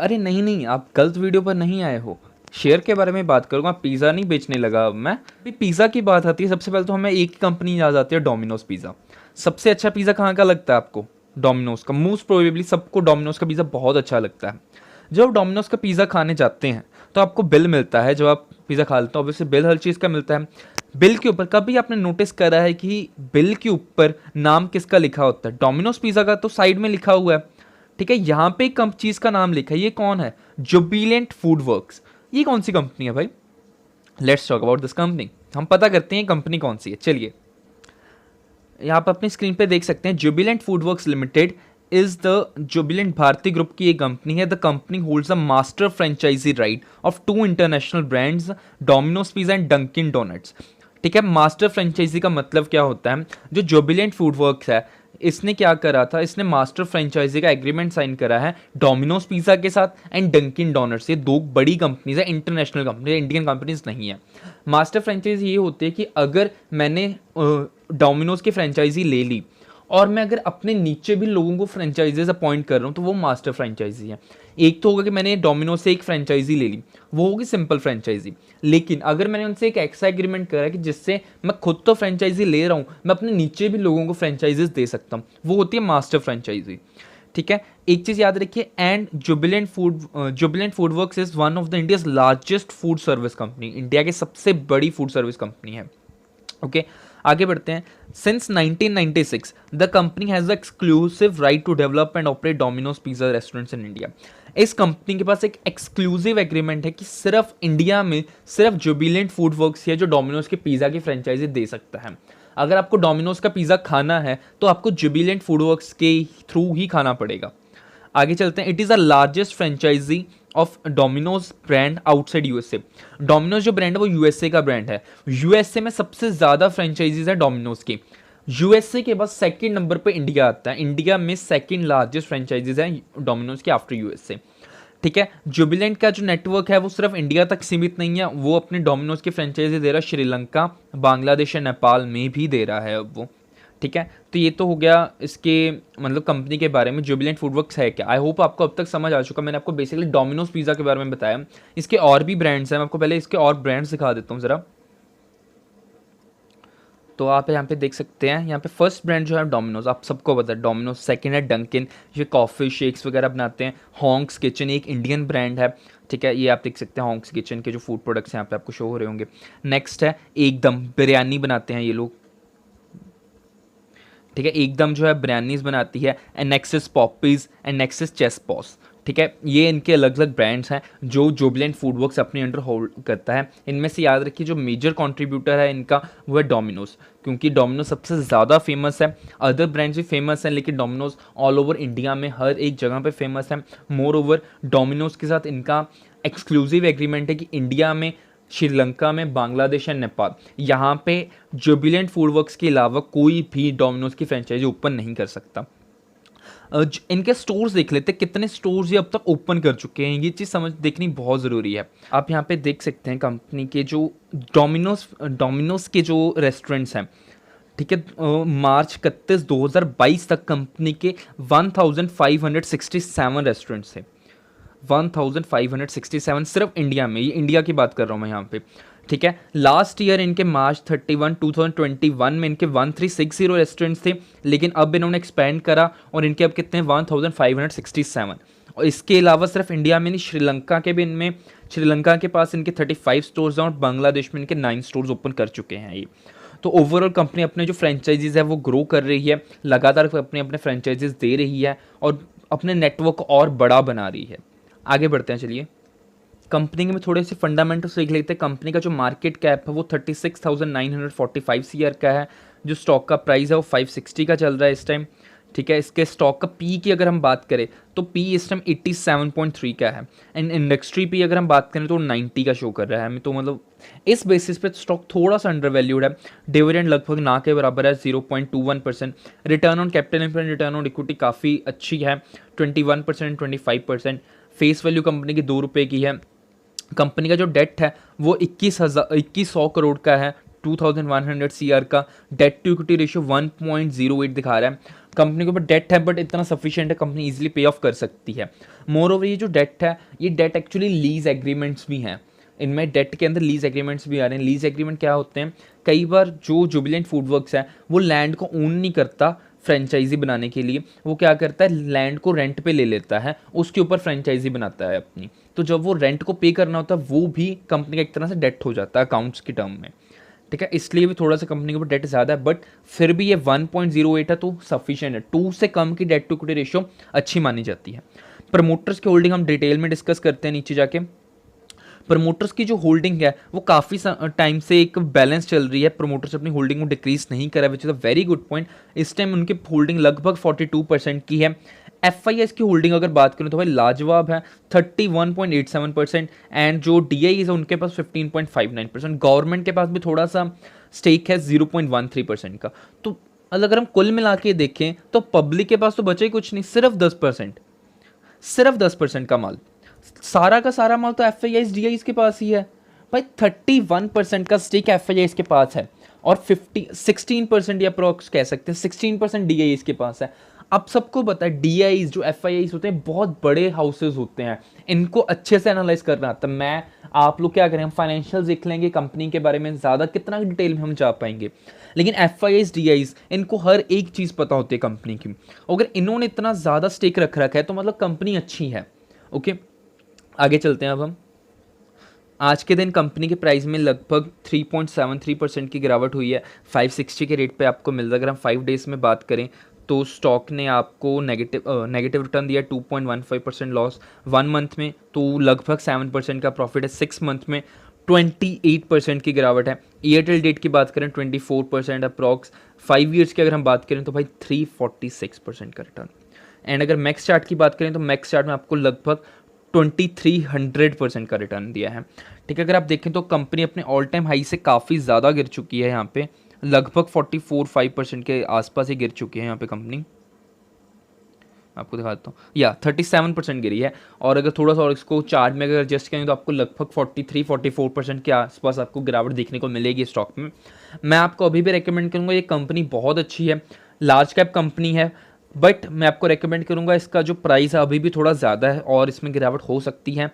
अरे नहीं नहीं, आप गलत वीडियो पर नहीं आए हो। शेयर के बारे में बात करूँगा, पिज़्ज़ा नहीं बेचने लगा अब मैं। अभी पिज़्ज़ा की बात आती है, सबसे पहले तो हमें एक ही कंपनी याद आती है, डोमिनोज पिज़्ज़ा। सबसे अच्छा पिज़्ज़ा कहाँ का लगता है आपको? डोमिनोज का। मोस्ट प्रोबेबली सबको डोमिनोज का पिज़्ज़ा बहुत अच्छा लगता है। जब आप डोमिनोज का पिज़्ज़ा खाने जाते हैं तो आपको बिल मिलता है। जब आप पिज़्ज़ा खा लेते हो ऑब्वियसली बिल हर चीज़ का मिलता है। बिल के ऊपर कभी आपने नोटिस करा है कि बिल के ऊपर नाम किसका लिखा होता है? डोमिनोज पिज़्ज़ा का तो साइड में लिखा हुआ है, ठीक है। यहाँ पे एक चीज़ का नाम लिखा है, ये कौन है? Jubilant Food works. ये कौन सी कंपनी है भाई? Let's talk about this company. हम पता करते हैं कंपनी कौन सी है। चलिए, यहाँ पर अपनी स्क्रीन पे देख सकते हैं, Jubilant Food Works Limited is the Jubilant Bhartia group की एक कंपनी है। The company holds a master franchise right of 2 international brands, Domino's pizza and Dunkin Donuts. ठीक है, मास्टर फ्रेंचाइजी का मतलब क्या होता है? जो जुबिलेंट फूड वर्क्स है, इसने क्या करा था, इसने मास्टर फ्रेंचाइजी का एग्रीमेंट साइन करा है डोमिनोज पिज़्ज़ा के साथ एंड डंकिन डोनट्स। ये 2 बड़ी कंपनीज है, इंटरनेशनल कंपनी, इंडियन कंपनीज नहीं है। मास्टर फ्रेंचाइजी ये होती है कि अगर मैंने डोमिनोज की फ्रेंचाइजी ले ली और मैं अगर अपने नीचे भी लोगों को फ्रेंचाइजीज अपॉइंट कर रहा हूँ तो वो मास्टर फ्रेंचाइजी है। एक तो होगा कि मैंने डोमिनोज से एक फ्रेंचाइजी ले ली, वो होगी सिंपल फ्रेंचाइजी। लेकिन अगर मैंने उनसे एक ऐसा एग्रीमेंट करा कि जिससे मैं खुद तो फ्रेंचाइजी ले रहा हूँ, मैं अपने नीचे भी लोगों को फ्रेंचाइजीज दे सकता हूँ, वो होती है मास्टर फ्रेंचाइजी। ठीक है, एक चीज याद रखिए, and Jubilant Food Works is one of the India's largest food service company. India की सबसे बड़ी फूड सर्विस कंपनी है। ओके, आगे बढ़ते हैं। Since 1996 the company has the exclusive right to develop and operate Domino's pizza restaurants in India. इस company के पास एक एक्सक्लूसिव एग्रीमेंट है कि सिर्फ इंडिया में सिर्फ जुबिलेंट फूड वर्क्स है जो डोमिनोज के पिज़्ज़ा की फ्रेंचाइजी दे सकता है। अगर आपको डोमिनोज का पिज़्ज़ा खाना है तो आपको जुबिलेंट फूड वर्क्स के थ्रू ही खाना पड़ेगा। आगे चलते हैं। It is the largest franchisee of Domino's brand outside USA. Domino's जो ब्रांड है वो यूएसए का ब्रांड है। यूएसए में सबसे ज़्यादा फ्रेंचाइजीज है डोमिनोज की। यूएसए के बाद सेकंड नंबर पे इंडिया आता है। इंडिया में सेकंड लार्जेस्ट फ्रेंचाइजीज है डोमिनोज की आफ्टर यूएसए। ठीक है, जुबिलेंट का जो नेटवर्क है वो सिर्फ इंडिया तक सीमित नहीं है, वो अपने डोमिनोज की फ्रेंचाइजी दे रहा है श्रीलंका, बांग्लादेश और नेपाल में भी दे रहा है अब वो। ठीक है, तो ये तो हो गया इसके मतलब कंपनी के बारे में। जुबिलेंट फूड वर्क्स है क्या? आई होप आपको अब तक समझ आ चुका। मैंने आपको बेसिकली डोमिनोज पिज़्ज़ा के बारे में बताया। इसके और भी ब्रांड्स हैं, मैं आपको पहले इसके और ब्रांड्स दिखा देता हूँ ज़रा। तो आप यहाँ पे देख सकते हैं, यहाँ पे फर्स्ट ब्रांड जो है डोमिनोज, आप सबको पता है डोमिनोज। सेकंड है डंकिन, ये कॉफ़ी शेक्स वगैरह बनाते हैं। हॉन्क्स किचन एक इंडियन ब्रांड है। ठीक है, ये आप देख सकते हैं हॉन्क्स किचन के जो फूड प्रोडक्ट्स यहाँ पे आपको शो हो रहे होंगे। नेक्स्ट है एकदम, बिरयानी बनाते हैं ये लोग। ठीक है, एकदम जो है बिरयानीज बनाती है। And nexus Popeyes and nexus chase paws. ठीक है, ये इनके अलग अलग ब्रांड्स हैं जो जुबिलेंट फूड वर्क्स अपने अंडर होल्ड करता है। इनमें से याद रखिए जो मेजर कंट्रीब्यूटर है इनका वो है डोमिनोज, क्योंकि डोमिनोज सबसे ज़्यादा फेमस है। अदर ब्रांड्स भी फेमस हैं लेकिन डोमिनोज ऑल ओवर इंडिया में हर एक जगह पे फेमस है। मोर ओवर डोमिनोज के साथ इनका एक्सक्लूसिव एग्रीमेंट है कि इंडिया में, श्रीलंका में, बांग्लादेश और नेपाल, यहाँ पे जुबिलेंट फूड वर्क्स के अलावा कोई भी डोमिनोज की फ्रेंचाइजी ओपन नहीं कर सकता। इनके स्टोर्स देख लेते हैं, कितने स्टोर्स ये अब तक ओपन कर चुके हैं, ये चीज़ समझ देखनी बहुत ज़रूरी है। आप यहाँ पे देख सकते हैं कंपनी के जो डोमिनोज के जो रेस्टोरेंट्स हैं। ठीक है, मार्च 31 2022 तक कंपनी के 1567 रेस्टोरेंट्स थे। 1567 सिर्फ इंडिया में, ये इंडिया की बात कर रहा हूँ मैं यहाँ पे। ठीक है, लास्ट ईयर इनके मार्च 31 2021 में इनके 1360 रेस्टोरेंट्स थे, लेकिन अब इन्होंने एक्सपेंड करा और इनके अब कितने 1567। और इसके अलावा सिर्फ इंडिया में नहीं, श्रीलंका के भी इनमें, श्रीलंका के पास इनके 35 स्टोर्स हैं और बांग्लादेश में इनके 9 स्टोर्स ओपन कर चुके हैं ये। तो ओवरऑल कंपनी अपने जो फ्रेंचाइजीज है वो ग्रो कर रही है, लगातार अपने अपने फ्रेंचाइजीज दे रही है और अपने नेटवर्क और बड़ा बना रही है। आगे बढ़ते हैं, चलिए कंपनी में थोड़े से फंडामेंटल्स देख लेते हैं। कंपनी का जो मार्केट कैप है वो 36,945 सीआर का है। जो स्टॉक का प्राइस है वो 560 का चल रहा है इस टाइम। ठीक है, इसके स्टॉक का पी की अगर हम बात करें तो पी इस टाइम 87.3 का है। एंड इंडस्ट्री पी अगर हम बात करें तो 90 का शो कर रहा है हमें। तो मतलब इस बेसिस पे स्टॉक थोड़ा सा अंडर वैल्यूड है। डिविडेंड लगभग ना के बराबर है, 0.21%। Return on capital employed, return on equity काफ़ी अच्छी है, 21% 25%। फेस वैल्यू कंपनी की 2 रुपये की है। कंपनी का जो डेट है वो 21,100 करोड़ का है। 2100 CR का, डेट टू इक्विटी रेशियो 1.08 दिखा रहा है। कंपनी के ऊपर डेट है बट इतना सफिशिएंट है, कंपनी इजीली पे ऑफ कर सकती है। मोर ओवर ये जो डेट है, ये डेट एक्चुअली लीज एग्रीमेंट्स भी हैं, इनमें डेट के अंदर लीज एग्रीमेंट्स भी आ रहे हैं। लीज एग्रीमेंट क्या होते हैं, कई बार जो जुबिलेंट फूड वर्क्स है वो लैंड को ओन नहीं करता फ्रेंचाइजी बनाने के लिए, वो क्या करता है लैंड को रेंट पे ले लेता है, उसके ऊपर फ्रेंचाइजी बनाता है अपनी। तो जब वो रेंट को पे करना होता है वो भी कंपनी का एक तरह से डेट हो जाता है अकाउंट्स की टर्म में, ठीक है। इसलिए भी थोड़ा सा कंपनी के ऊपर डेट ज़्यादा है, बट फिर भी ये 1.08 है तो सफिशिएंट है। 2 से कम की डेट टू इक्विटी रेशियो अच्छी मानी जाती है। प्रमोटर्स की होल्डिंग हम डिटेल में डिस्कस करते हैं नीचे जाके। प्रमोटर्स की जो होल्डिंग है वो काफ़ी टाइम से एक बैलेंस चल रही है, प्रमोटर्स अपनी होल्डिंग को डिक्रीज नहीं करा, which is a very good point. इस टाइम उनकी होल्डिंग लगभग 42% की है। FIS की होल्डिंग अगर बात करें तो भाई लाजवाब है, 31.87%, एंड जो DIs है उनके पास 15.59%। गवर्नमेंट के पास भी थोड़ा सा स्टेक है 0.13% का। तो अगर हम कुल मिला के देखें तो पब्लिक के पास तो बचा ही कुछ नहीं, सिर्फ 10%, सिर्फ 10% का माल, सारा का सारा माल तो FIS DIs के पास ही है भाई। 31% का स्टेक FIS के पास है और 16% या अप्रोक्स कह सकते हैं 16% DIs के पास है। अब सबको पता है DIs जो FIS होते हैं बहुत बड़े हाउसेज होते हैं, इनको अच्छे से एनालाइज करना आता है। मैं आप लोग क्या करें, हम फाइनेंशियल देख लेंगे, कंपनी के बारे में ज़्यादा कितना डिटेल में हम जा पाएंगे, लेकिन FIS DIs इनको हर एक चीज़ पता होती है कंपनी की। अगर इन्होंने इतना ज़्यादा स्टेक रख रखा है तो मतलब कंपनी अच्छी है। ओके, आगे चलते हैं अब हम। आज के दिन कंपनी के प्राइस में लगभग 3.73% की गिरावट हुई है, 560 के रेट पे आपको मिल रहा है। अगर हम 5 डेज़ में बात करें तो स्टॉक ने आपको नेगेटिव रिटर्न दिया, 2.15% लॉस 1 मंथ में, तो लगभग 7% का प्रॉफिट है। 6 मंथ में 28% की गिरावट है। एयरटेल डेट की बात करें 24% अप्रॉक्स। 5 ईयर्स की अगर हम बात करें तो भाई 346% का रिटर्न। एंड अगर मैक्स चार्ट की बात करें तो मैक्स चार्ट में आपको लगभग 2300% का रिटर्न दिया है, ठीक है। अगर आप देखें तो कंपनी अपने ऑल टाइम हाई से काफ़ी ज़्यादा गिर चुकी है, यहाँ पे लगभग 44-5% के आसपास ही गिर चुकी है यहाँ पे कंपनी। आपको दिखाता हूँ, या 37% गिरी है। और अगर थोड़ा सा और इसको चार्ट में अगर एडजस्ट करें तो आपको लगभग 43-44% के आसपास आपको गिरावट देखने को मिलेगी स्टॉक में। मैं आपको अभी भी रेकमेंड करूँगा, ये कंपनी बहुत अच्छी है, लार्ज कैप कंपनी है, बट मैं आपको रेकमेंड करूँगा, इसका जो प्राइस है अभी भी थोड़ा ज़्यादा है और इसमें गिरावट हो सकती है।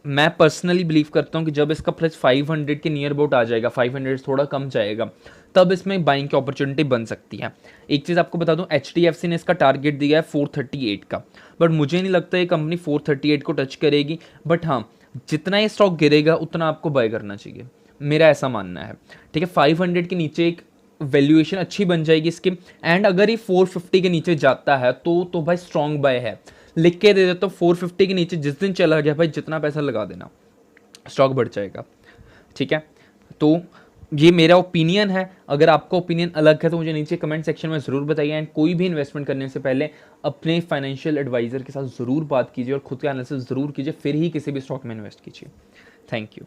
मैं पर्सनली बिलीव करता हूँ कि जब इसका प्राइस 500 के नियर अबाउट आ जाएगा, 500 थोड़ा कम जाएगा, तब इसमें बाइंग की अपॉर्चुनिटी बन सकती है। एक चीज़ आपको बता दूं, HDFC ने इसका टारगेट दिया है 438 का, बट मुझे नहीं लगता ये कंपनी 438 को टच करेगी। बट हाँ, जितना ये स्टॉक गिरेगा उतना आपको बाय करना चाहिए, मेरा ऐसा मानना है, ठीक है। 500 के नीचे एक वैल्यूएशन अच्छी बन जाएगी इसकी, एंड अगर ये 450 के नीचे जाता है तो भाई स्ट्रॉन्ग बाय है। लिख के दे देता हूँ, 450 के नीचे जिस दिन चला गया भाई, जितना पैसा लगा देना, स्टॉक बढ़ जाएगा, ठीक है। तो ये मेरा ओपिनियन है, अगर आपका ओपिनियन अलग है तो मुझे नीचे कमेंट सेक्शन में ज़रूर बताइए। एंड कोई भी इन्वेस्टमेंट करने से पहले अपने फाइनेंशियल एडवाइज़र के साथ ज़रूर बात कीजिए और खुद का एनालिसिस ज़रूर कीजिए, फिर ही किसी भी स्टॉक में इन्वेस्ट कीजिए। Thank you.